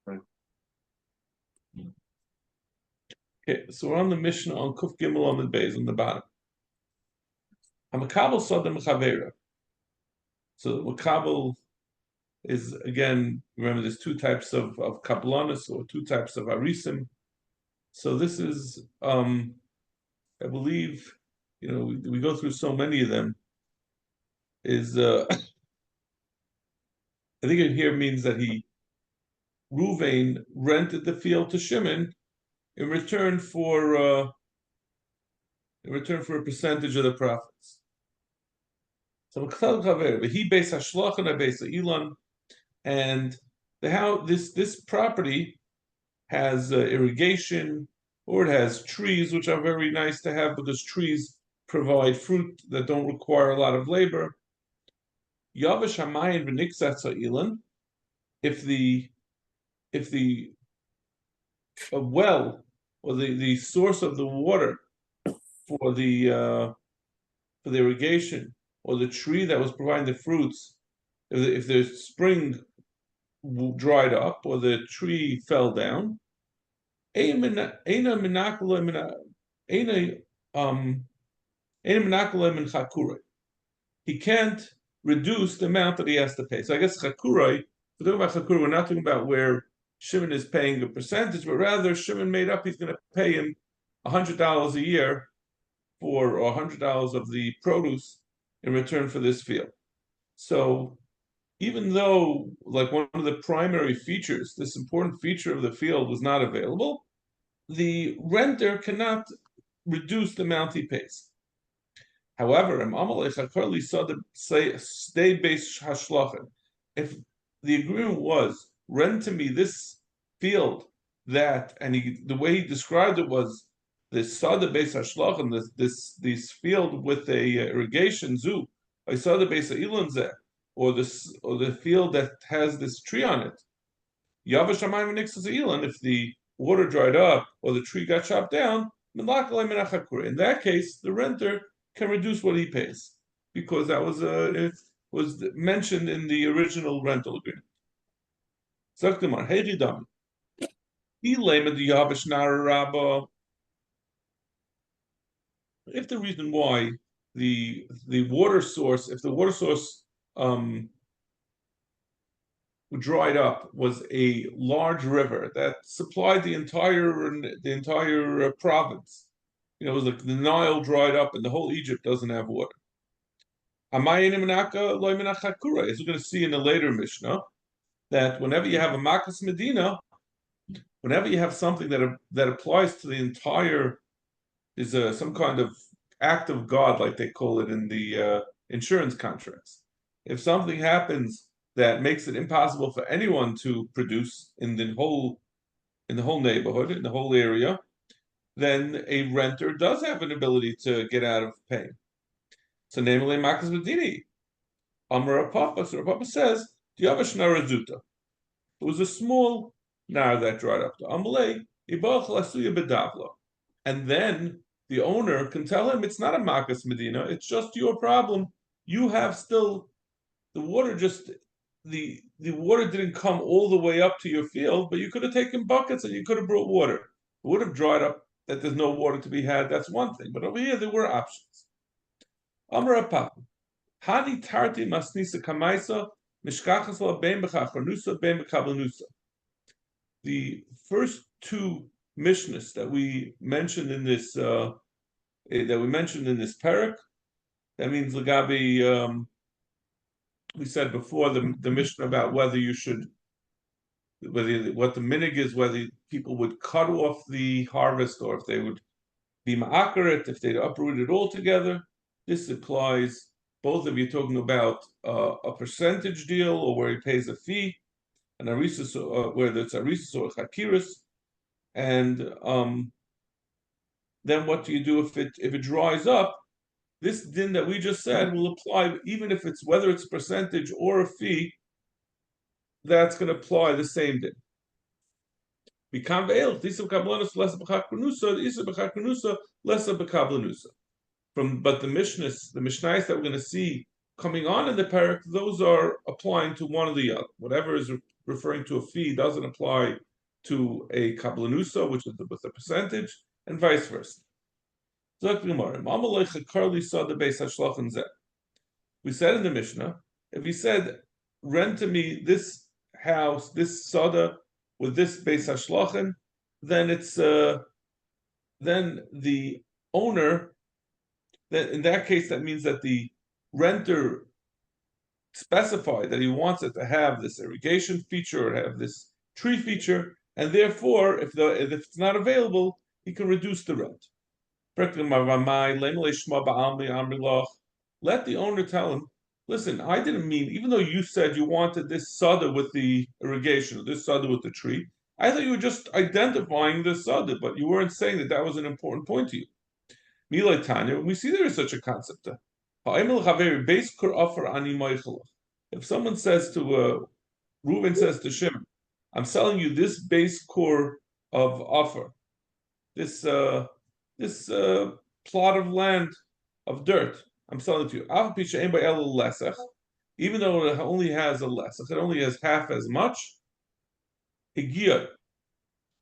Okay, so we're on the Mishnah on Kuf Gimel on the base on the bottom. Hamakabel Sodom Chavera. So Makabel is, again, remember there's two types of Kabbalanus or two types of Arisim. So this is, I believe, we go through so many of them, is, I think it here means that Ruvain rented the field to Shimon in return for a percentage of the profits. So he based Hashlach and I based Elon, and this property has irrigation, or it has trees, which are very nice to have because trees provide fruit that don't require a lot of labor. Yavish Hamayin v'Niksatza Elon, if the well or the source of the water for the irrigation or the tree that was providing the fruits, if the spring dried up or the tree fell down, he can't reduce the amount that he has to pay. So I guess Chakurai, if we're talking about Chakurai, we're not talking about where Shimon is paying a percentage, but rather Shimon made up he's going to pay him $100 a year or $100 of the produce in return for this field. So even though, like, one of the primary features, this important feature of the field was not available, the renter cannot reduce the amount he pays. However, if the agreement was rent to me this field the way he described it was this sada beis hashlachan, this field with a irrigation zoo, I saw the beis ilonzeh, or the field that has this tree on it. Yavash hamayim v'niksas ilon, if the water dried up or the tree got chopped down, in that case, the renter can reduce what he pays because that was it was mentioned in the original rental agreement. Zaktimar, hey Ridam, if the reason why the water source, if the water source dried up was a large river that supplied the entire province. It was like the Nile dried up and the whole Egypt doesn't have water. As we're going to see in the later Mishnah, that whenever you have a Makas Medina, whenever you have something that applies to the entire, is some kind of act of God, like they call it in the insurance contracts. If something happens that makes it impossible for anyone to produce in the whole neighborhood, in the whole area, then a renter does have an ability to get out of paying. So namely, Makas Medini, Amar Papa. So Papa says, Diavash Narazuta. It was a small nar that dried up. And then the owner can tell him it's not a Makas Medina, it's just your problem. You have still the water the water didn't come all the way up to your field, but you could have taken buckets and you could have brought water. It would have dried up that there's no water to be had. That's one thing. But over here, there were options. Amar Papa. Hani tarti masnisa kamaisa mishkachas la bein b'chachornusa bein b'kablanusa. The first two Mishnahs that we mentioned in this parak, that means Lagabi. We said before the Mishnah about what the minig is, whether people would cut off the harvest or if they would be ma'akaret, if they'd uproot it altogether. This applies both if you're talking about a percentage deal or where he pays a fee, an arisus, whether it's arisus or chakiris, and then what do you do if it dries up? This din that we just said will apply even if it's whether it's percentage or a fee. That's going to apply the same din. But the Mishnahs that we're going to see coming on in the parak, those are applying to one or the other. Whatever is referring to a fee doesn't apply to a kablanusa, which is with a percentage, and vice versa. We said in the Mishnah, if he said, rent to me this house, this sada, with this beis hashlochen, then it's then the owner, that in that case, that means that the renter specified that he wants it to have this irrigation feature or have this tree feature, and therefore, if it's not available, he can reduce the rent. Let the owner tell him, listen, I didn't mean, even though you said you wanted this sada with the irrigation, or this sada with the tree, I thought you were just identifying the sada, but you weren't saying that that was an important point to you. Milay Tanya, we see there is such a concept. If someone says to, Reuven says to Shimon, I'm selling you this base core of offer, this plot of land, of dirt, I'm selling it to you. Even though it only has a lesach, it only has half as much, he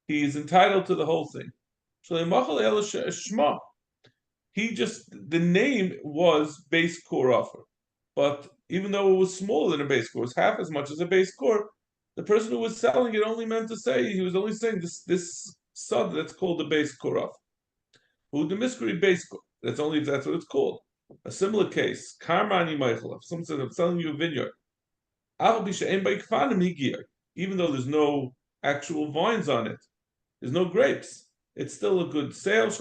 is entitled to the whole thing. The name was base core offer. But even though it was smaller than a base core, it was half as much as a base core, the person who was selling it only meant to say, he was only saying this sod that's called the base core offer. Who the mystery base core? That's only if that's what it's called. A similar case, Karmani Michael, if someone says, I'm selling you a vineyard, even though there's no actual vines on it, there's no grapes, it's still a good sale.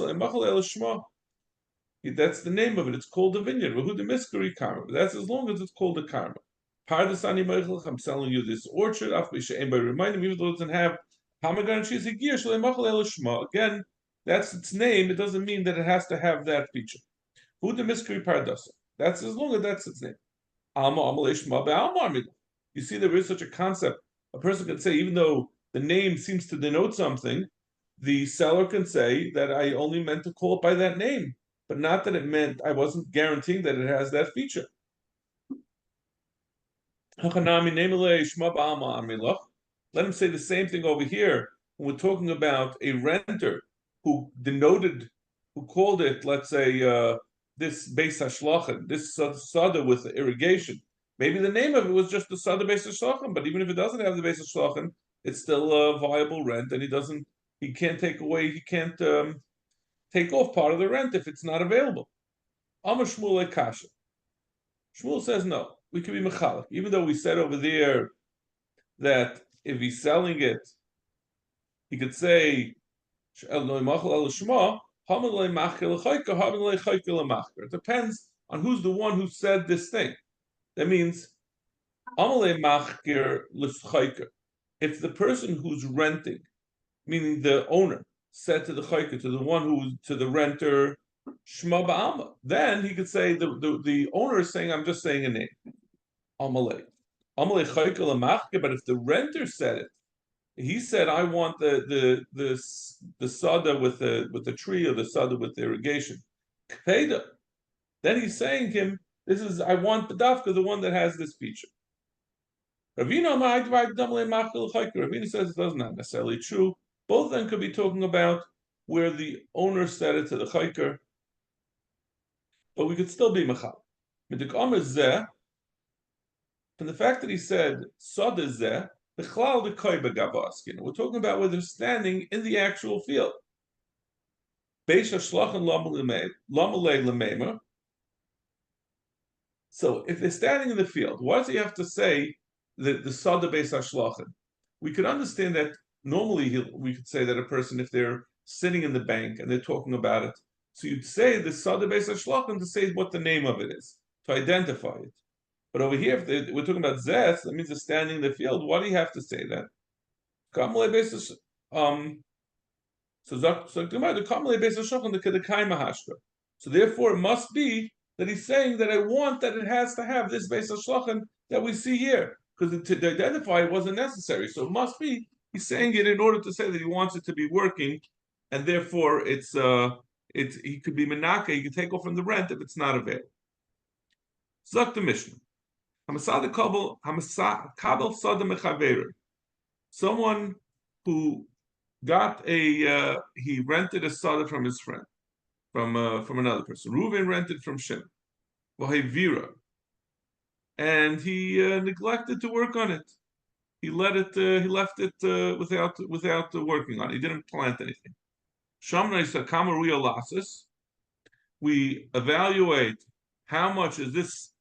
That's the name of it. It's called a vineyard. That's as long as it's called a karma. I'm selling you this orchard. Remind him, even though it doesn't have pomegranate cheese, again, that's its name. It doesn't mean that it has to have that feature. That's as long as that's its name. You see, there is such a concept. A person can say, even though the name seems to denote something, the seller can say that I only meant to call it by that name, but not that it meant I wasn't guaranteeing that it has that feature. Let him say the same thing over here when we're talking about a renter who called it, let's say, this beis hashlochen, this sada with irrigation. Maybe the name of it was just the sada beis hashlochen, but even if it doesn't have the beis hashlochen, it's still a viable rent, and he can't take off part of the rent if it's not available. Amar Shmuel kasha. Shmuel says no. We can be mechalik, even though we said over there that if he's selling it, he could say it depends on who's the one who said this thing. That means if the person who's renting, meaning the owner, said to the chayker, to the renter, Shma ba'alma, then he could say the owner is saying, I'm just saying a name. Amalei chayker lemachker, but if the renter said it, he said, I want the sada with the tree, or the sada with the irrigation. Kpeda. Then he's saying him, I want the dafka, the one that has this feature. Ravina says it does not necessarily true. Both of them could be talking about where the owner said it to the chayker, but we could still be machal. From the fact that he said sada zeh, we're talking about where they're standing in the actual field. So if they're standing in the field, why does he have to say the sada beis hashlachin? We could understand that normally we could say that a person, if they're sitting in the bank and they're talking about it, so you'd say the sada beis hashlachin to say what the name of it is, to identify it. But over here, if we're talking about zeth, that means they're standing in the field. Why do you have to say that? So therefore, it must be that he's saying that I want that it has to have this beis hashlochen that we see here, because to identify it wasn't necessary. So it must be he's saying it in order to say that he wants it to be working, and therefore he could be menaka, he could take off from the rent if it's not available. Zok the Mishnah. someone who got he rented a sada from his friend, from another person. Reuven rented from Shimon, Vahivira, and he neglected to work on it. He left it without working on it. He didn't plant anything. Shamnai Sakamaria Lassus. We evaluate how much is this.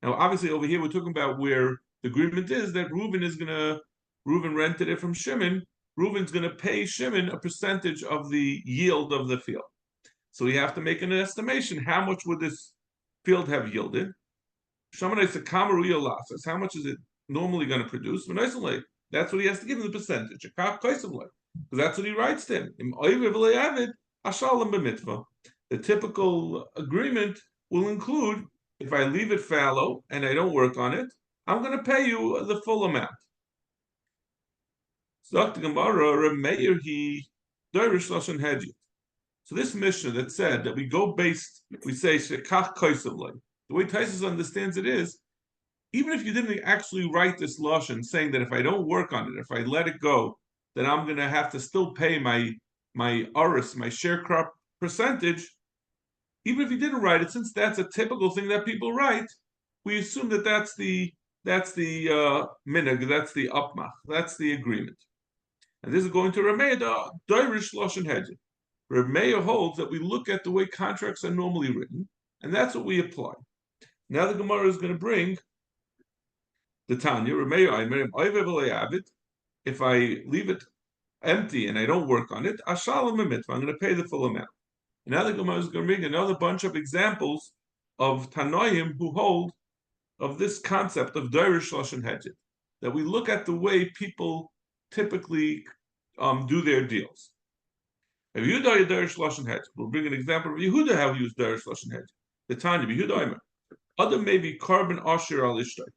Now, obviously, over here we're talking about where the agreement is that Reuven rented it from Shimon. Reuven's going to pay Shimon a percentage of the yield of the field. So we have to make an estimation. How much would this field have yielded? Shamanai Sakamaria Lassus. How much is it normally going to produce? That's what he has to give him the percentage. Because that's what he writes to him. The typical agreement will include, if I leave it fallow and I don't work on it, I'm going to pay you the full amount. So this mission that said that we say shekach koisavlei. The way Taisus understands it is, even if you didn't actually write this lashon saying that if I don't work on it, if I let it go, then I'm going to have to still pay my aris, my sharecrop percentage. Even if you didn't write it, since that's a typical thing that people write, we assume that that's the minhag, that's the upmach, that's the agreement. And this is going to Rameya, the Doirish Lashon Hedjin. Rameya holds that we look at the way contracts are normally written, and that's what we apply. Now the Gemara is going to bring the Tanya, if I leave it empty and I don't work on it, I'm going to pay the full amount. And now the Gemara is going to bring another bunch of examples of Tanoim who hold of this concept of Doirish Lashon Hedjin, that we look at the way people typically do their deals. We'll bring an example of Yehuda how he used Doirish Lashon Hedjin. The Tanya, Yehuda Omer. Other may be carbon asher al ishtay.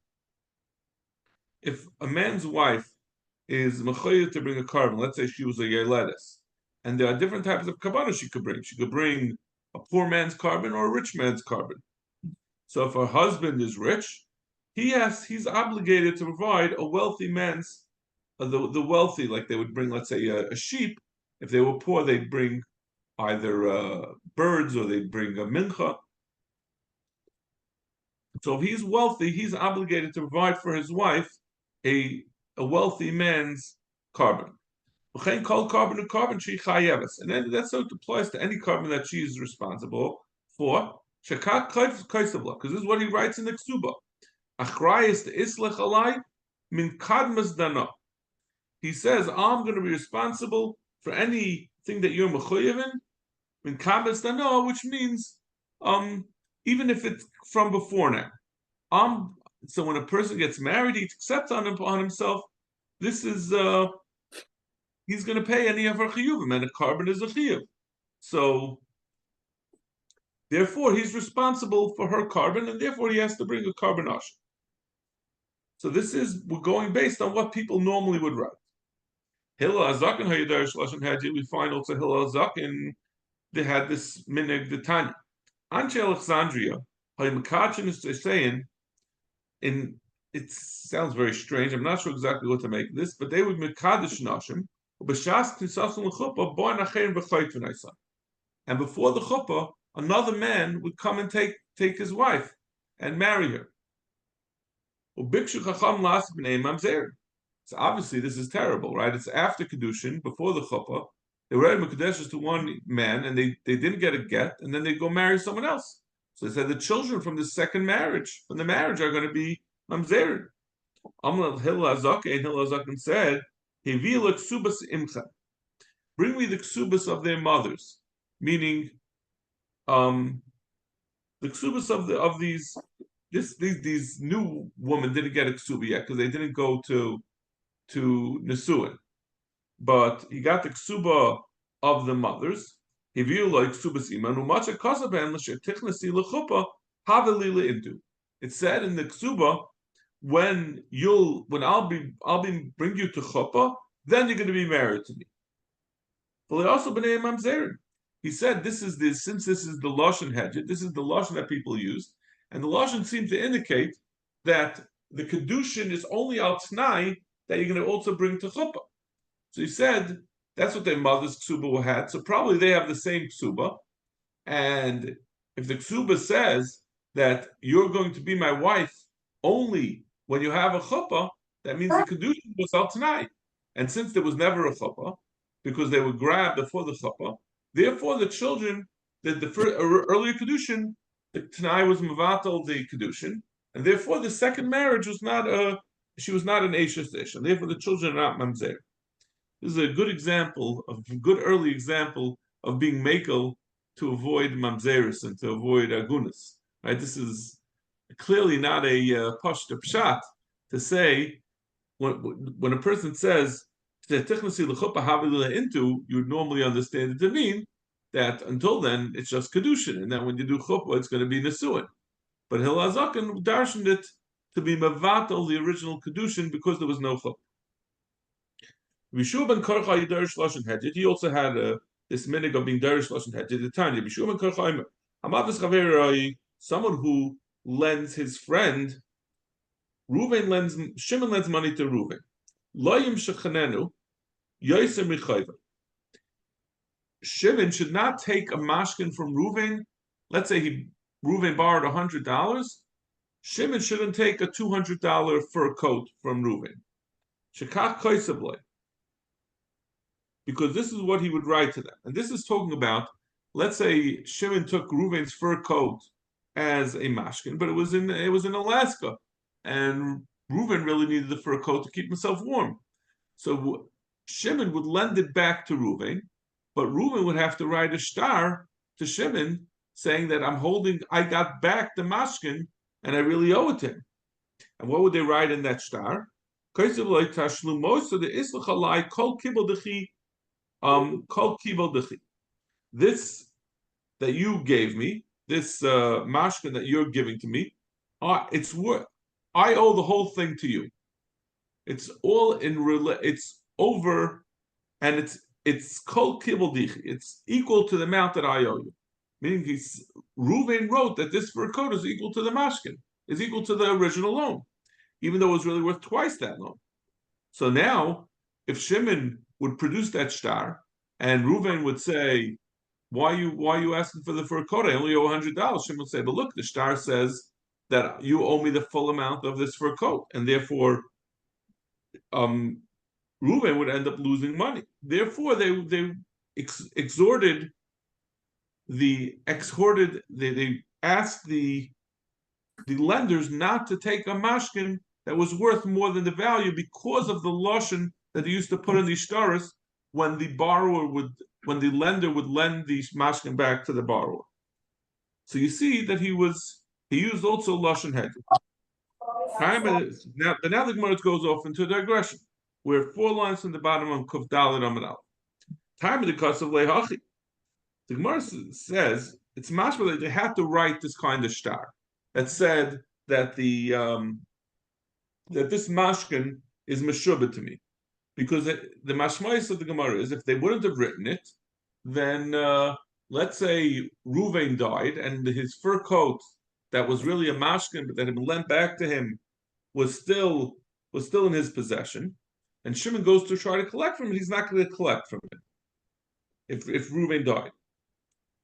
If a man's wife is mechoyed to bring a carbon, let's say she was a yeledes, and there are different types of kabbalah she could bring. She could bring a poor man's carbon or a rich man's carbon. So if her husband is rich, he's obligated to provide a wealthy man's, the wealthy, like they would bring, let's say, a sheep. If they were poor, they'd bring either birds or they'd bring a mincha. So if he's wealthy, he's obligated to provide for his wife a wealthy man's carbon. And then that sort of applies to any carbon that she is responsible for. Because this is what he writes in the Ksuba. He says, I'm going to be responsible for anything that you're mechuyev in kabbalas dana, which means even if it's from before now. So when a person gets married, he accepts on himself. This is he's going to pay any of her chiyuvim, and a carbon is a chiyuv. So therefore, he's responsible for her carbon, and therefore he has to bring a carbon ash. So we're going based on what people normally would write. Hillel Azakin Hayidarish Lashon Hadji. We find also Hillel Azakin. They had this minhag the Tanya. Anshe Alexandria, Hayimkachin is saying, it sounds very strange. I'm not sure exactly what to make of this, but they would mekadesh nashim, b'shas knisasun l'chuppah bo nachein b'chayt v'naisan. And before the chuppah, another man would come and take his wife and marry her. Ubikshu chacham las b'nei mamzer. So obviously this is terrible, right? It's after kedushin, before the chuppah. They were mekadeshes to one man, and they didn't get a get, and then they go marry someone else. So they said the children from the second marriage, from the marriage, are going to be mamzered. Hillel Azakin said, "Hevila ksubas imcha." Bring me the ksubas of their mothers, meaning the ksubas of these new women didn't get a ksuba yet because they didn't go to Nesuin. But he got the ksuba of the mothers. It said in the ksuba, when I'll bring you to chuppah, then you're going to be married to me. But also b'nei mamzerin. He said since this is the lashon hedjit, this is the lashon that people use, and the lashon seems to indicate that the kedushin is only al t'nai that you're going to also bring to chuppah. So he said that's what their mother's ksuba had. So probably they have the same ksuba. And if the ksuba says that you're going to be my wife only when you have a chuppah, that means the kedushin was out tonight. And since there was never a chuppah, because they were grabbed before the chuppah, therefore the children, the first, earlier kedushin, the Tanai was mavatal the kedushin, and therefore the second marriage was not she was not an Eishes Ish, and therefore the children are not mamzer. This is a good example, a good early example of being makel to avoid mamzeris and to avoid agunas. Right? This is clearly not a pashta pshat to say when a person says into, you would normally understand it to mean that until then it's just kedushin, and then when you do chuppah, it's going to be nesuin. But Hillel Zaken darshaned it to be mavatal the original kedushin because there was no chuppah. Rishu ben Korcha Yidarish Lashon Hedjit. He also had this minig of being Darish Lashon Hedjit. The Tanya Rishu ben Korcha Hamavis Chaverai, someone who lends his friend. Shimon lends money to Reuven. Loyim Shechanenu Yoser Michayva. Shimon should not take a mashkin from Reuven. Let's say Reuven borrowed $100. Shimon shouldn't take a $200 fur coat from Reuven. Shekach Koisabloi. Because this is what he would write to them. And this is talking about, let's say Shimon took Reuven's fur coat as a mashkin, but it was in Alaska. And Reuven really needed the fur coat to keep himself warm. So Shimon would lend it back to Reuven, but Reuven would have to write a star to Shimon saying that I got back the mashkin and I really owe it to him. And what would they write in that star? This that you gave me, this mashkin that you're giving to me, it's worth. I owe the whole thing to you. It's all it's over, and it's kol kibul dichi. It's equal to the amount that I owe you. Meaning, Reuven wrote that this fur coat is equal to the mashkin, is equal to the original loan, even though it was really worth twice that loan. So now, if Shimon would produce that star, and Reuven would say, why are you asking for the fur coat? I only owe $100. Shimon would say, but look, the star says that you owe me the full amount of this fur coat, and therefore Reuven would end up losing money. Therefore, they asked the lenders not to take a mashkin that was worth more than the value because of the lashon that they used to put in the shtaris when the lender would lend the mashkin back to the borrower. So you see that he used also lashon hedjit. Now the Gemara goes off into a digression. We're 4 lines from the bottom of Kuf Dalet Amud Aleph. Time of the cost of lehachi. The Gemara says it's mashma that they had to write this kind of star that said that that this mashkin is meshubah to me, because the mashmais of the Gemara is if they wouldn't have written it, then let's say Reuven died and his fur coat that was really a mashkin but that had been lent back to him was still in his possession, and Shimon goes to try to collect from it. He's not going to collect from it if Reuven died.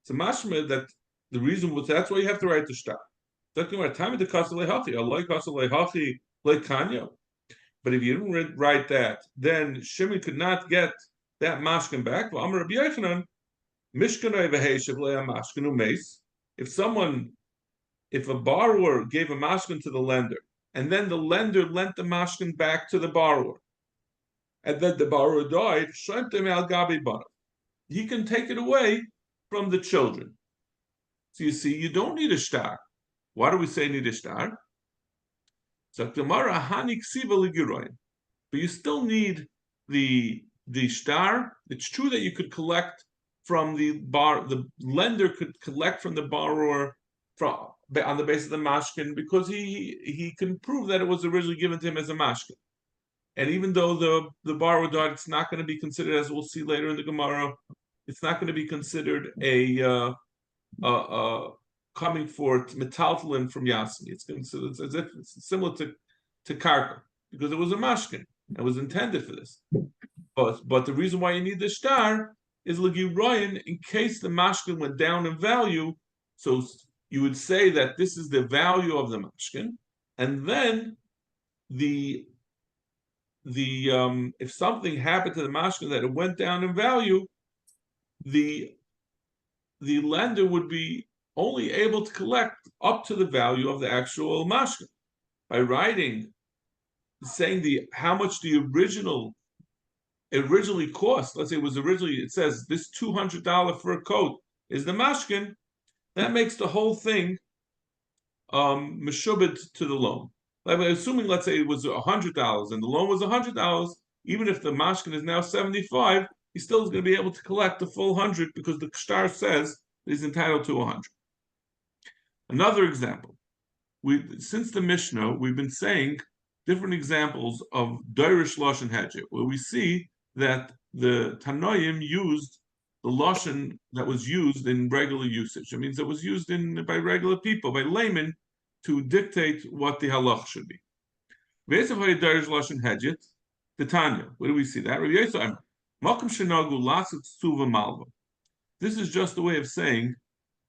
So mashma that the reason was that's why you have to write the shtar. Talking about time of the kasale hachi, alay kasale hachi like kanya. But if you didn't write that, then Shimon could not get that mashkin back. Well, Amar Rabbi Yochanan, mishkanoi v'heishav le'amashkinu meis. If a borrower gave a mashkin to the lender, and then the lender lent the mashkin back to the borrower, and then the borrower died, shemtem al gabi banav, he can take it away from the children. So you see, you don't need a shtar. Why do we say need a shtar? So Gemara hani ksiva ligiroin, but you still need the shtar. It's true that you could collect from the lender could collect from the borrower on the basis of the mashkin because he can prove that it was originally given to him as a mashkin. And even though the borrower died, it's not going to be considered, as we'll see later in the Gemara, it's not going to be considered a coming for metaltalin from Yasmi. It's considered as if it's similar to karka because it was a mashkin. It was intended for this. But the reason why you need the star is Ryan, in case the mashkin went down in value. So you would say that this is the value of the mashkin, and then the if something happened to the mashkin that it went down in value, the lender would be only able to collect up to the value of the actual mashkin by writing, saying how much the originally cost. Let's say it says this $200 for a coat is the mashkin. That makes the whole thing meshubed to the loan. Like assuming, let's say it was $100 and the loan was $100, even if the mashkin is now 75, he still is going to be able to collect the full 100 because the shtar says that he's entitled to 100. Another example, since the Mishnah, we've been saying different examples of Doirish Lashon Hedge, where we see that the Tanoim used the Lashon that was used in regular usage. It means it was used by regular people, by laymen, to dictate what the halach should be. Doirish Lashon Hedge, the Tanya. Where do we see that? This is just a way of saying,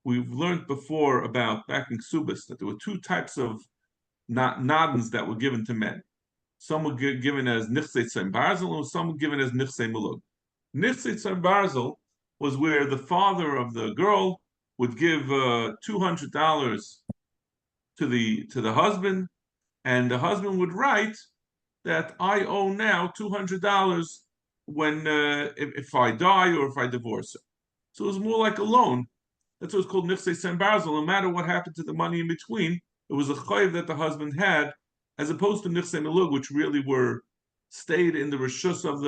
we've learned before about back in Ksubas that there were two types of nadans that were given to men. Some were given as nichsei tzem barzel, and some were given as nichsei mulug. Nichsei tzem barzel was where the father of the girl would give $200 to the husband, and the husband would write that I owe now $200 when if I die or if I divorce her. So it was more like a loan. That's what it's called nichsei tzem barzel. No matter what happened to the money in between, it was a chayiv that the husband had, as opposed to nichsei milug, which really stayed in the reshus of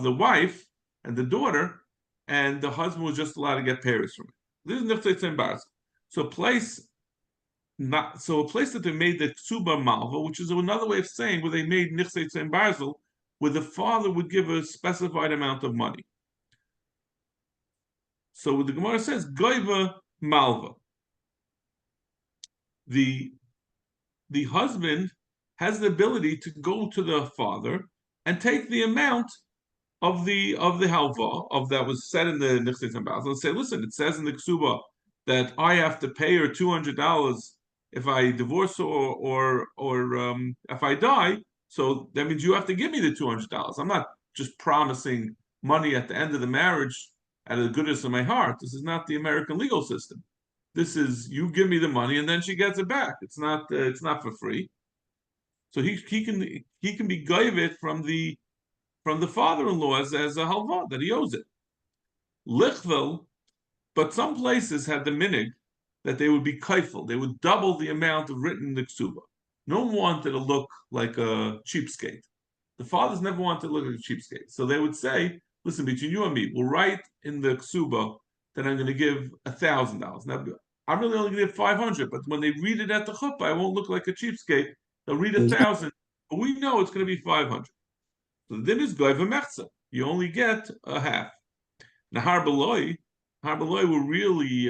the wife and the daughter, and the husband was just allowed to get paris from it. This is nichsei tzem barzel. So a place that they made the ksuba malva, which is another way of saying where they made nichsei tzem barzel, where the father would give a specified amount of money. So the Gemara says goiva malva. The husband has the ability to go to the father and take the amount of the halva of that was said in the nichsei tzem barzel and say, listen, it says in the ksuba that I have to pay her $200 if I divorce or if I die. So that means you have to give me the $200. I'm not just promising money at the end of the marriage out of the goodness of my heart. This is not the American legal system. This is you give me the money and then she gets it back. It's not for free. So he can be goyvet from the father-in-law as a halva that he owes it. Lichvel, but some places had the minig that they would be kaifel. They would double the amount of written in the ksuba. No one wanted to look like a cheapskate. The fathers never wanted to look like a cheapskate. So they would say, listen, between you and me, we'll write in the ksuba that I'm going to give $1,000. Now, I'm really only going to give 500, but when they read it at the chuppah, I won't look like a cheapskate. They'll read 1,000, but we know it's going to be 500. So the din is goy v'mechza. You only get a half. Now, Harbaloi were really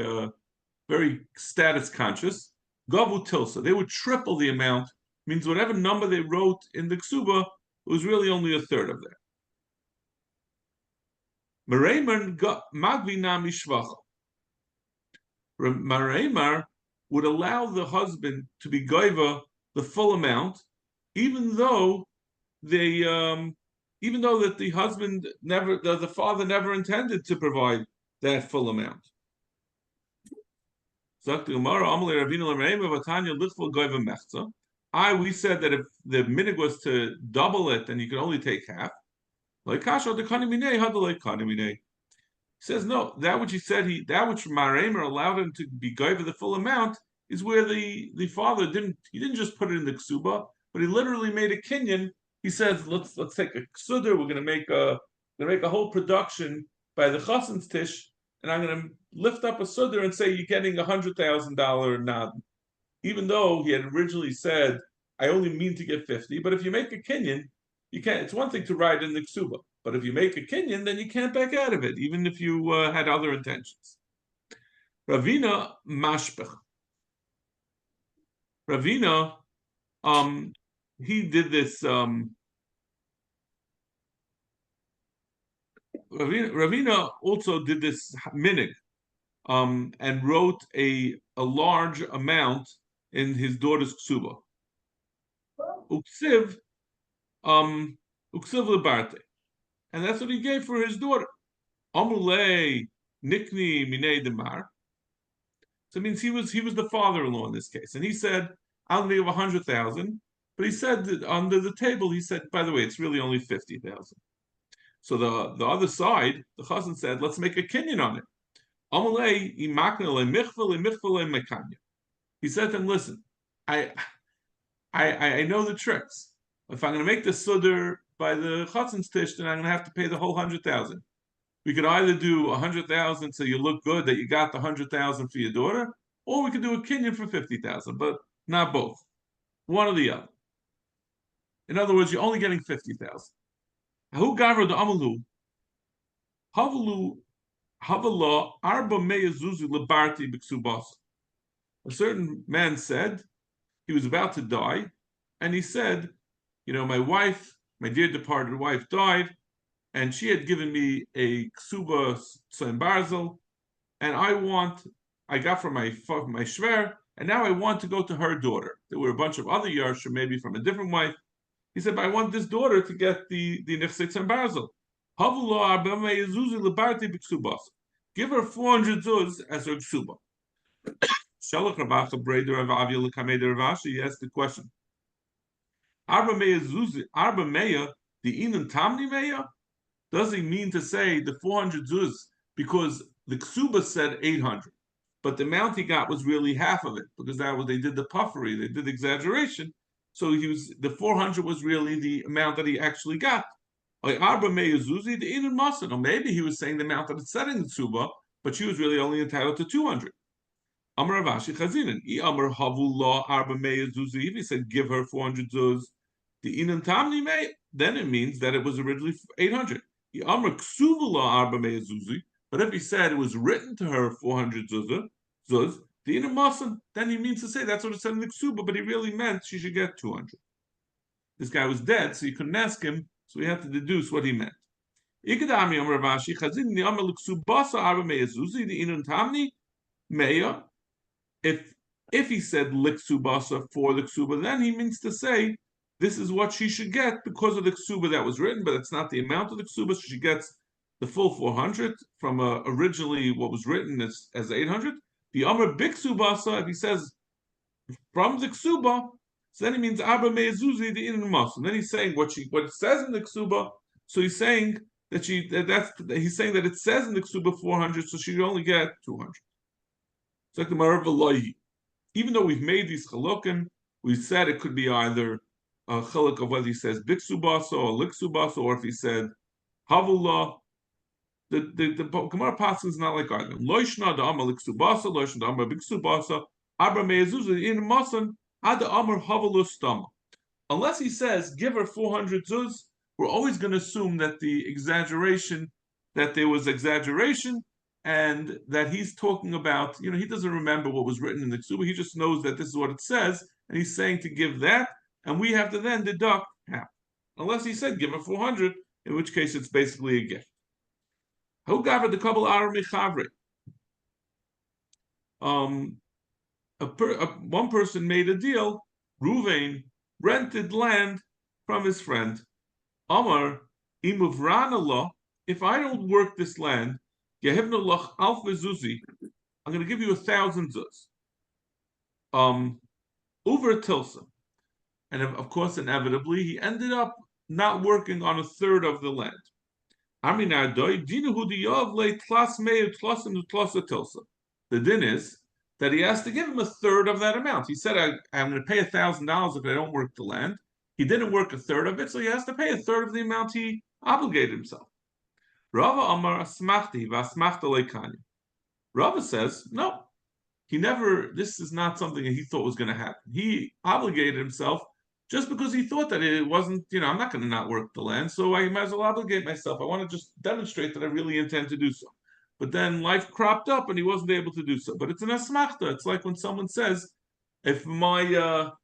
very status conscious. Gavu tilsa, they would triple the amount. Means whatever number they wrote in the ksuba, it was really only a third of that. Mareimar would allow the husband to be goiva the full amount, even though that the husband the father never intended to provide that full amount. We said that if the minig was to double it, then you could only take half. He says no. That which he said that which Maremer allowed him to be goyva the full amount is where the father didn't just put it in the ksuba, but he literally made a kinyan. He says let's take a ksuder. We're going to make a whole production by the chasen's tish, and I'm going to lift up a suder and say you're getting $100,000 nad, even though he had originally said I only mean to get 50. But if you make a kinyan, you can't. It's one thing to write in the ksuba, but if you make a kinyan, then you can't back out of it, even if you had other intentions. Ravina mashpech. Ravina, he did this. Ravina also did this minig, and wrote a large amount in his daughter's ksuba. Uksiv, uksiv lebarte, and that's what he gave for his daughter. Amulei nikni minei demar. So it means he was the father-in-law in this case, and he said, "I'll give 100,000." But he said that under the table, he said, "By the way, it's really only 50,000." So the other side, the chazan said, "Let's make a kinyan on it." He said to him, "Listen, I I know the tricks. If I'm going to make the sudder by the chatzan's tish, then I'm going to have to pay the whole 100,000. We could either do 100,000 so you look good that you got the 100,000 for your daughter, or we could do a kinyan for 50,000, but not both. One or the other. In other words, you're only getting 50,000. Who gavra the amalu? Havalu havala arba meyazuzu lebarti b'ksubas. A certain man said he was about to die, and he said, my wife, my dear departed wife, died, and she had given me a ksuba tzayin barzel, and I got from my shver, and now I want to go to her daughter. There were a bunch of other yarshim, maybe from a different wife. He said, but I want this daughter to get the nechsik tzayin barzel. Give her 400 zuz as her ksuba. Shalach Rabacha Breder of Avia Lekamed Ravashi, he asked the question. Arba Meya Zuzi, Arba Meya, the Inan Tamni Meya? Does he mean to say the 400 zuz because the Ksuba said 800, but the amount he got was really half of it because they did the puffery, they did the exaggeration. So the 400 was really the amount that he actually got. Like Arba Meya Zuzi, the Inan Masan, or maybe he was saying the amount that it said in the Ksuba, but she was really only entitled to 200. Amar Ravashi Chazinin. Amar Havullah Arba Meya Zuzi. If he said give her 400 zuz, the Inan Tamni May, then it means that it was originally 800. Amar Ksuvullah Arba Meya Zuzi. But if he said it was written to her 400 zuz, the Inan Masan, then he means to say that's what it said in the Ksuba, but he really meant she should get 200. This guy was dead, so you couldn't ask him, so we had to deduce what he meant. Ikadami Amar Ravashi Chazinin. The Amar Ksubasa Arba Meya Zuzi. The Inan Tamni Meya. If he said liksubasa for the ksuba, then he means to say this is what she should get because of the ksuba that was written, but it's not the amount of the ksuba. So she gets the full 400 from originally what was written as 800. The Amr biksubasa, if he says from the ksuba, so then he means Abba Mezuzi the Inan Mas. And then he's saying what it says in the ksuba. So he's saying that he's saying that it says in the ksuba 400, so she only get 200. It's like the Marav. Even though we've made these chalokim, we said it could be either a chalak of whether he says biksubasa or liksubasa, or if he said havullah. The Gemara passage is not like either. Loishna da amar liksubasa, loishna da amar biksubasa, abra meyazuzah in masan ada amar havullah stama. Unless he says give her 400 zuz, we're always going to assume that there was exaggeration, and that he's talking about, he doesn't remember what was written in the Ksuba, he just knows that this is what it says, and he's saying to give that, and we have to then deduct half. Unless he said give her 400, in which case it's basically a gift. Who gave the couple Aramichavre? One person made a deal. Ruvain rented land from his friend. Amar imuvranallah. If I don't work this land, I'm going to give you 1,000 zuz. Over Tilsa. And of course, inevitably, he ended up not working on a third of the land. The din is that he has to give him a third of that amount. He said, I'm going to pay $1,000 if I don't work the land. He didn't work a third of it, so he has to pay a third of the amount he obligated himself. Rava Amar Asmachti Vasmachta Leikanya. Rava says, no, this is not something that he thought was going to happen. He obligated himself just because he thought that it wasn't, I'm not going to not work the land, so I might as well obligate myself. I want to just demonstrate that I really intend to do so. But then life cropped up and he wasn't able to do so. But it's an asmachta. It's like when someone says, if my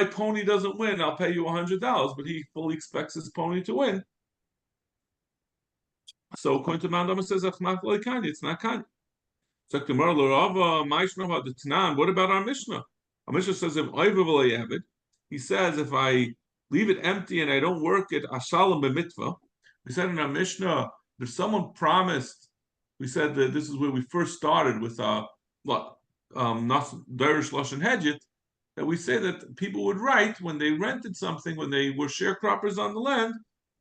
pony doesn't win, I'll pay you $100, but he fully expects his pony to win. So according to Mandama says it's not kanya. So tomorrow, what about our Mishnah? Our Mishnah says if he says if I leave it empty and I don't work it, ashalam b'mitzvah. We said in our Mishnah, if someone promised, we said that this is where we first started with not Derish Lashon Hedjit, that we say that people would write when they rented something, when they were sharecroppers on the land,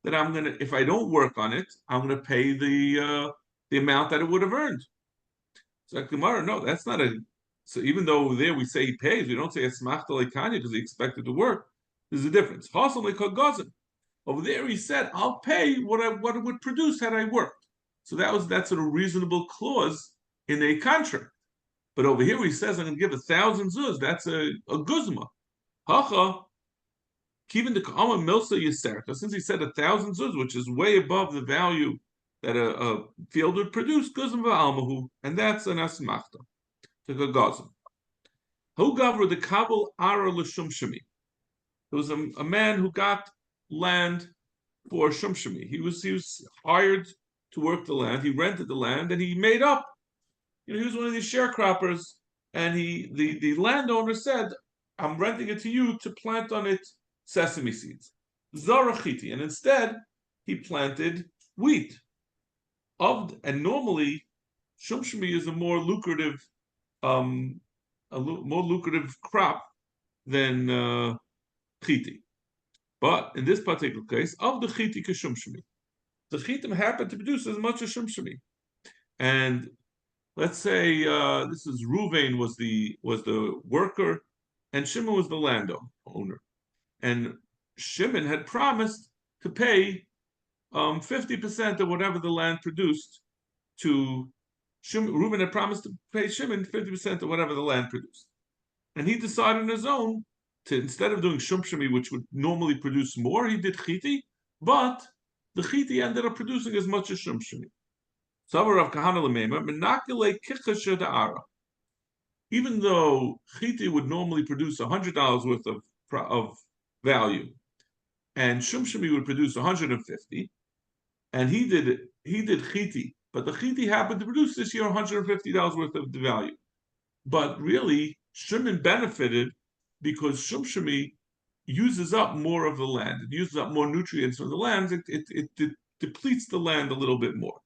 that if I don't work on it, I'm gonna pay the amount that it would have earned. So Gemara, no, that's not a. So even though there we say he pays, we don't say it's lekanya because he expected to work. There's a difference. Over there he said, I'll pay what it would produce had I worked. So that's a reasonable clause in a contract. But over here he says I'm going to give 1,000 zuz. That's a guzma. Hacha, even the Ka'ama Milsa Yiserka, since he said 1,000 zuz, which is way above the value that a field would produce, guzma v'almahu, and that's an asmachta. To go gazim. Who gavra the kabel ara l'shumshami? There was a man who got land for shumshami. He was hired to work the land. He rented the land and he made up. He was one of these sharecroppers, and the landowner said, "I'm renting it to you to plant on it sesame seeds, zarachiti," and instead he planted wheat. And normally, shumshami is a more lucrative crop than chiti. But in this particular case, of the chiti keshumshami, the chitim happened to produce as much as shumshami. And let's say this is Ruvain was the worker, and Shimon was the landowner. And Shimon had promised to pay 50% of whatever the land produced to Reuben had promised to pay Shimon 50% of whatever the land produced. And he decided on his own to, instead of doing shumshami, which would normally produce more, he did chiti, but the chiti ended up producing as much as shumshami. Even though chiti would normally produce $100 worth of value, and shumshami would produce 150, and he did chiti, but the chiti happened to produce this year $150 worth of the value. But really, Shimon benefited because shumshami uses up more of the land. It uses up more nutrients from the land. It depletes the land a little bit more.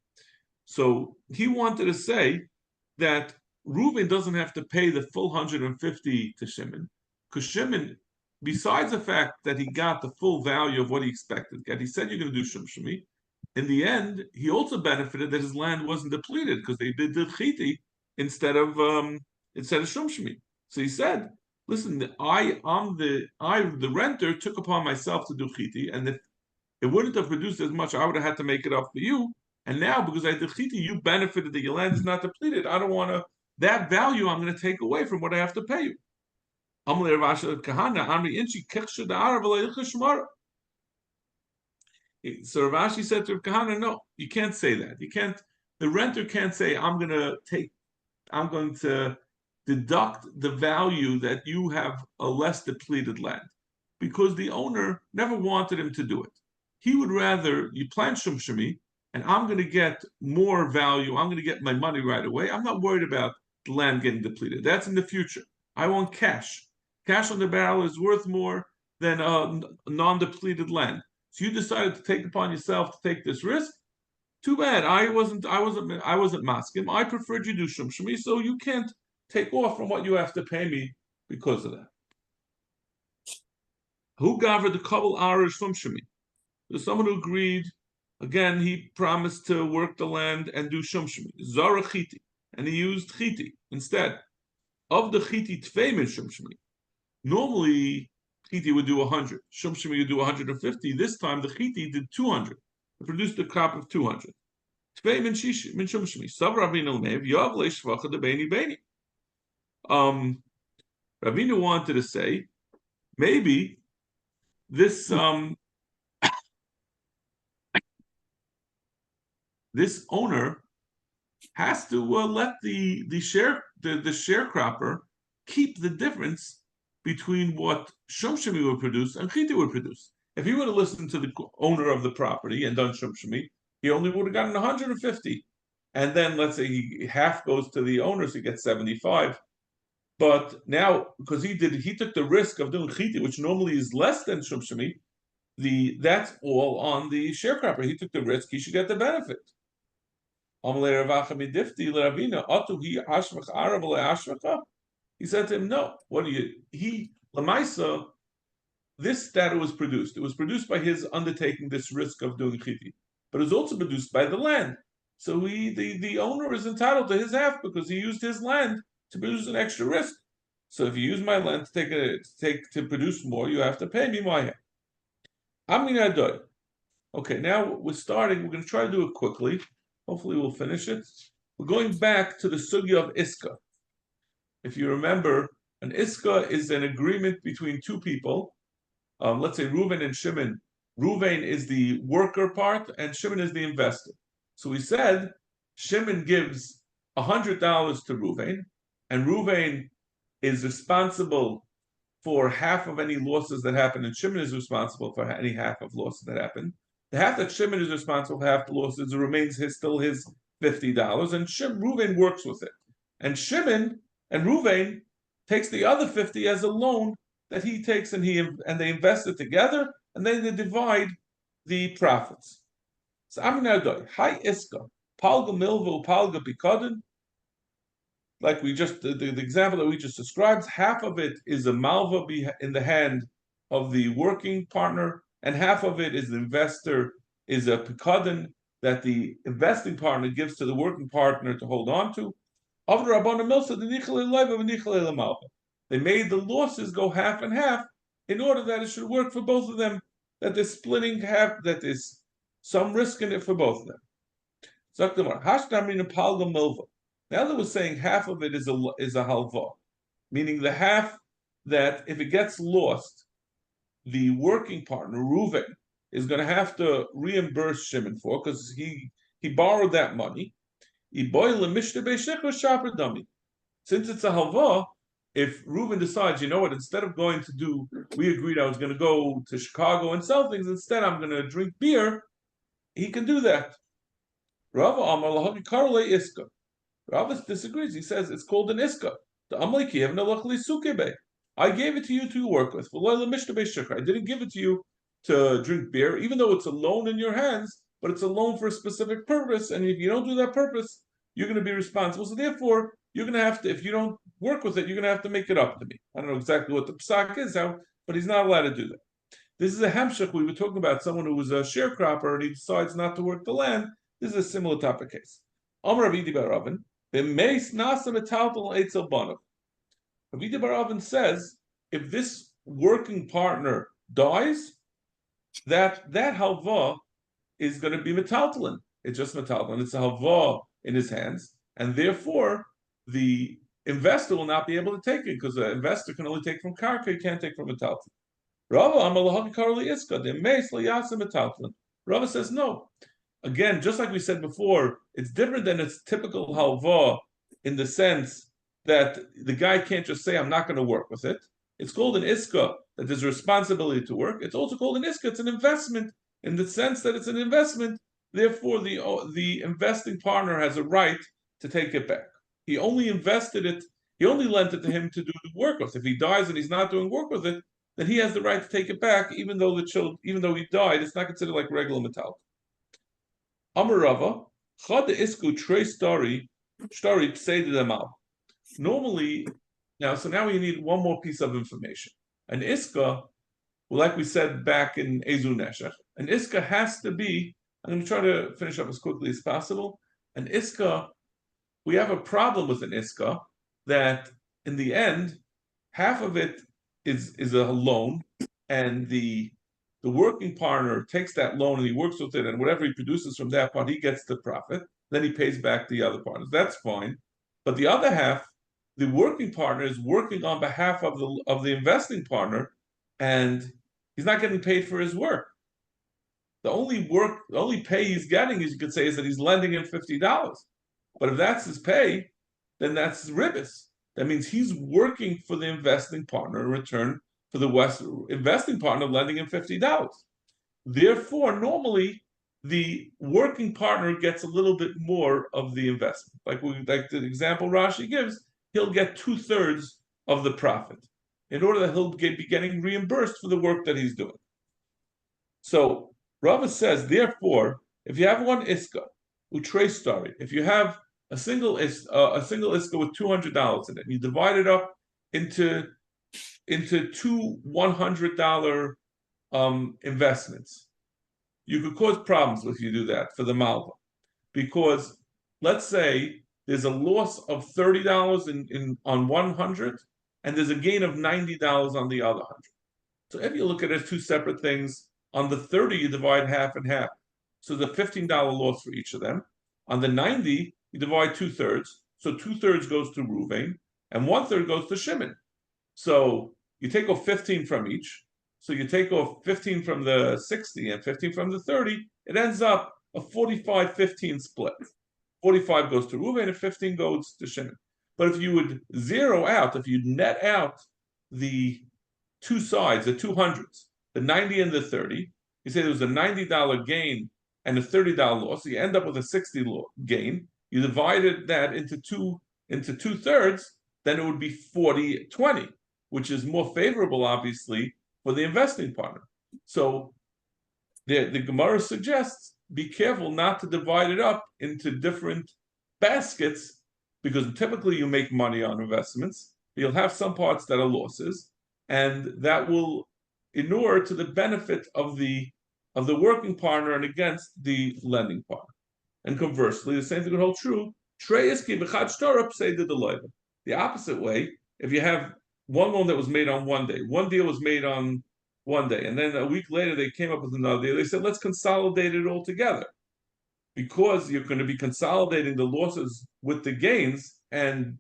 So he wanted to say that Reuven doesn't have to pay the full 150 to Shimon, because Shimon, besides the fact that he got the full value of what he expected, he said you're going to do shumshami. In the end, he also benefited that his land wasn't depleted because they did chiti instead of shumshami. So he said, "Listen, the renter took upon myself to do chiti, and if it wouldn't have produced as much, I would have had to make it up for you. And now, because I did chiti, you benefited that your land is not depleted. I don't want to. That value I'm going to take away from what I have to pay you." So Rav Ashi said to Rav Kahana, "No, you can't say that. You can't. The renter can't say I'm going to deduct the value that you have a less depleted land, because the owner never wanted him to do it. He would rather you plant shumshami, and I'm going to get more value. I'm going to get my money right away. I'm not worried about the land getting depleted. That's in the future. I want cash. Cash on the barrel is worth more than non-depleted land. So you decided to take upon yourself to take this risk. Too bad. I wasn't maskim. I preferred you do shumshami, so you can't take off from what you have to pay me because of that." Who gathered the kabel arish shumshami? There's someone who agreed. Again, he promised to work the land and do shumshami. Zara chiti, and he used chiti instead of the chiti tfeimin shumshami. Normally, chiti would do 100. Shumshami would do 150. This time, the chiti did 200. It produced a crop of 200. Tvei min shumshami. Sav Ravina l'mev yav leishvacha de beini beini. Ravina wanted to say, maybe this this owner has to let the sharecropper keep the difference between what shumshami would produce and chiti would produce. If he would have listened to the owner of the property and done shumshami, he only would have gotten 150. And then let's say half goes to the owner, so he gets 75. But now, because he took the risk of doing chiti, which normally is less than shum shemi, that's all on the sharecropper. He took the risk; he should get the benefit. He said to him, "No, what do you?" He lamaisa this that it was produced. It was produced by his undertaking this risk of doing chiti, but it was also produced by the land. So the owner is entitled to his half because he used his land to produce an extra risk. So if you use my land to produce more, you have to pay me my half. Amina. Okay, now we're starting. We're going to try to do it quickly. Hopefully, we'll finish it. We're going back to the sugya of iska. If you remember, an iska is an agreement between two people. Let's say Reuven and Shimon. Reuven is the worker part, and Shimon is the investor. So we said Shimon gives $100 to Reuven, and Reuven is responsible for half of any losses that happen, and Shimon is responsible for any half of losses that happen. The half that Shimon is responsible for half the losses remains still his $50, and Reuven works with it. And Shimon and Reuven takes the other 50 as a loan that he takes, and they invest it together, and then they divide the profits. So Aminadoi, hi iska, palga milva, palga pikadin. Like we just the example that we just described, half of it is a malva in the hand of the working partner, and half of it is the investor, is a pikadin that the investing partner gives to the working partner to hold on to. They made the losses go half and half in order that it should work for both of them, that they're splitting half, that there's some risk in it for both of them. Now that we're saying half of it is a halva, meaning the half that if it gets lost, the working partner, Reuven, is going to have to reimburse Shimon for because he borrowed that money. Since it's a halva, if Reuven decides, you know what, instead of going to do, we agreed I was going to go to Chicago and sell things, instead I'm going to drink beer, he can do that. Rava Amar Lahagi Karle Iska. Rava disagrees. He says it's called an Iska. I gave it to you to work with. I didn't give it to you to drink beer, even though it's a loan in your hands, but it's a loan for a specific purpose, and if you don't do that purpose, you're going to be responsible. So therefore, you're going to have to, if you don't work with it, you're going to have to make it up to me. I don't know exactly what the psak is, but he's not allowed to do that. This is a hamshach. We were talking about someone who was a sharecropper and he decides not to work the land. This is a similar type of case. Amar Ravidi bar Ravin, b'meis nasa metaltal eitzel banav. Ravidi bar Ravin says, if this working partner dies, that halva is going to be metaltalin. It's just metaltalin. It's a halva in his hands, and therefore the investor will not be able to take it because the investor can only take from karka, he can't take from metaltalin. Rava says no. Again, just like we said before, it's different than its typical halva in the sense that the guy can't just say, I'm not going to work with it. It's called an iska, that there's a responsibility to work. It's also called an iska, it's an investment, in the sense that it's an investment, therefore the investing partner has a right to take it back. He only invested it, he only lent it to him to do the work with. If he dies and he's not doing work with it, then he has the right to take it back, even though he died, it's not considered like regular metal. Amarava, chad isku trei stari pseid. Normally, now we need one more piece of information. An iska, well, like we said back in Ezu Neshech, an iska has to be, I'm going to try to finish up as quickly as possible. An iska, we have a problem with an iska that in the end, half of it is a loan, and the working partner takes that loan and he works with it, and whatever he produces from that part, he gets the profit. Then he pays back the other partners. That's fine. But the other half, the working partner is working on behalf of the investing partner, and he's not getting paid for his work. The only pay he's getting, as you could say, is that he's lending him $50. But if that's his pay, then that's ribis. That means he's working for the investing partner in return for the investing partner lending him $50. Therefore, normally the working partner gets a little bit more of the investment. Like the example Rashi gives, he'll get 2/3 of the profit in order that he'll be getting reimbursed for the work that he's doing. So Rava says, therefore, if you have one iska, utre story, if you have a single iska with $200 in it, and you divide it up into two $100 investments, you could cause problems if you do that for the malva, because let's say there's a loss of $30 on 100, and there's a gain of $90 on the other 100. So if you look at it as two separate things, on the 30 you divide half and half, so the $15 loss for each of them. On the 90 you divide 2/3, so 2/3 goes to Ruvain, and 1/3 goes to Shimon. So you take off 15 from each. So you take off 15 from the 60 and 15 from the 30, it ends up a 45-15 split. 45 goes to Reuven and 15 goes to Shimon. But if you would zero out, if you net out the two sides, the 200s, the 90 and the 30, you say there was a $90 gain and a $30 loss, so you end up with a 60 gain. You divided that into 2/3, then it would be 40-20, which is more favorable, obviously, for the investing partner. So the Gemara suggests be careful not to divide it up into different baskets, because typically you make money on investments. You'll have some parts that are losses, and that will inure to the benefit of the working partner and against the lending partner. And conversely, the same thing would hold true. The opposite way, if you have one loan that was made on one day, one deal was made on one day, and then a week later they came up with another deal. They said, let's consolidate it all together, because you're going to be consolidating the losses with the gains, and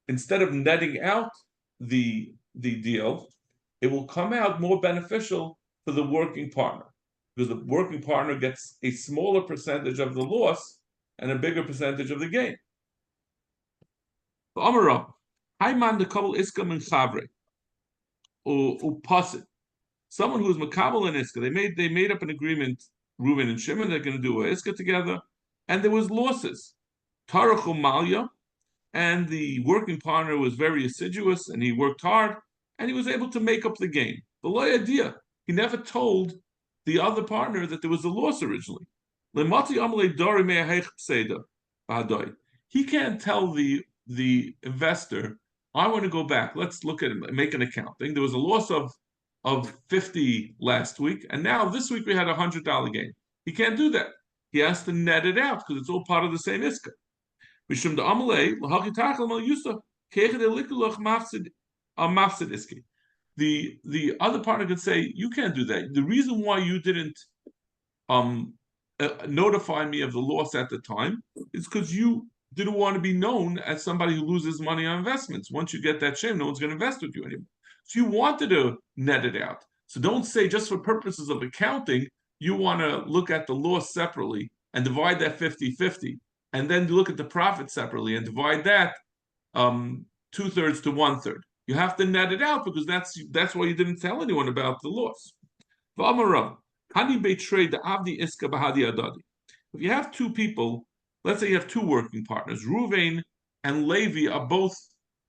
instead of netting out the deal, it will come out more beneficial for the working partner, because the working partner gets a smaller percentage of the loss and a bigger percentage of the gain. Someone who's makabel and iska, they made up an agreement. Reuven and Shimon, they're going to do a iska together, and there was losses. Tarachu malya, and the working partner was very assiduous, and he worked hard, and he was able to make up the gain. The loy idea, he never told the other partner that there was a loss originally. He can't tell the investor, I want to go back. Let's look at it, make an accounting. There was a loss of 50 last week, and now this week we had $100 gain. He can't do that. He has to net it out because it's all part of the same iska. The other partner could say, you can't do that. The reason why you didn't notify me of the loss at the time is because you didn't want to be known as somebody who loses money on investments. Once you get that shame, no one's going to invest with you anymore. So you wanted to net it out. So don't say, just for purposes of accounting, you want to look at the loss separately and divide that 50-50, and then look at the profit separately and divide that 2/3 to 1/3. You have to net it out, because that's why you didn't tell anyone about the loss. If you have two people, let's say you have two working partners, Ruvain and Levi are both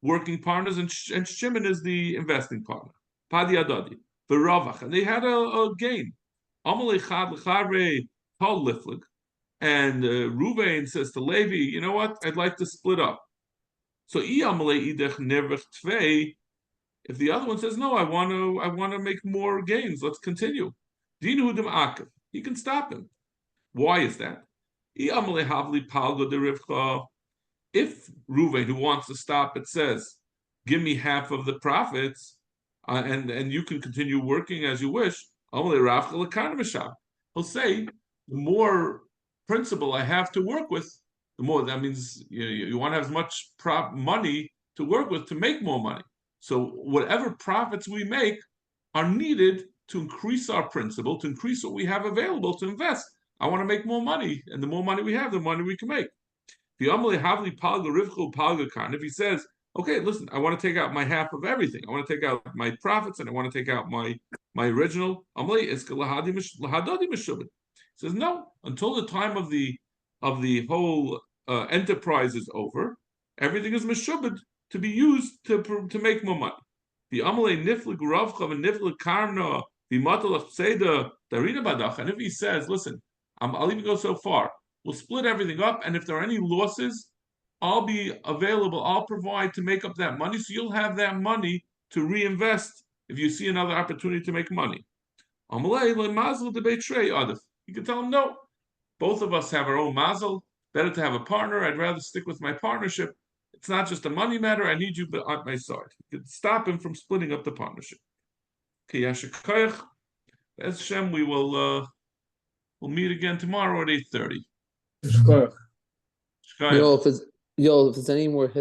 working partners, and Shimon is the investing partner. Padi Adadi, Ravach, and they had a gain. And Ruvain says to Levi, you know what? I'd like to split up. So if the other one says, no, I want to make more gains, let's continue. He can stop him. Why is that? If Ruvain, who wants to stop it, says, give me half of the profits, and you can continue working as you wish, he'll say, the more principal I have to work with, the more. That means you want to have as much money to work with to make more money. So whatever profits we make are needed to increase our principal, to increase what we have available to invest. I want to make more money, and the more money we have, the money we can make. If he says, okay, listen, I want to take out my half of everything. I want to take out my profits, and I want to take out my original. Says no, until the time of the whole enterprise is over, everything is meshubed to be used to make more money. The amalei niflik ravcha and niflik karna the matalach tzeda darina badach. And if he says, listen, I'll even go so far. We'll split everything up, and if there are any losses, I'll be available. I'll provide to make up that money, so you'll have that money to reinvest if you see another opportunity to make money. You can tell him, no, both of us have our own mazel. Better to have a partner. I'd rather stick with my partnership. It's not just a money matter. I need you at my side. You could stop him from splitting up the partnership. As Shem, we'll meet again tomorrow at 8:30. Yo, if it's any more hidden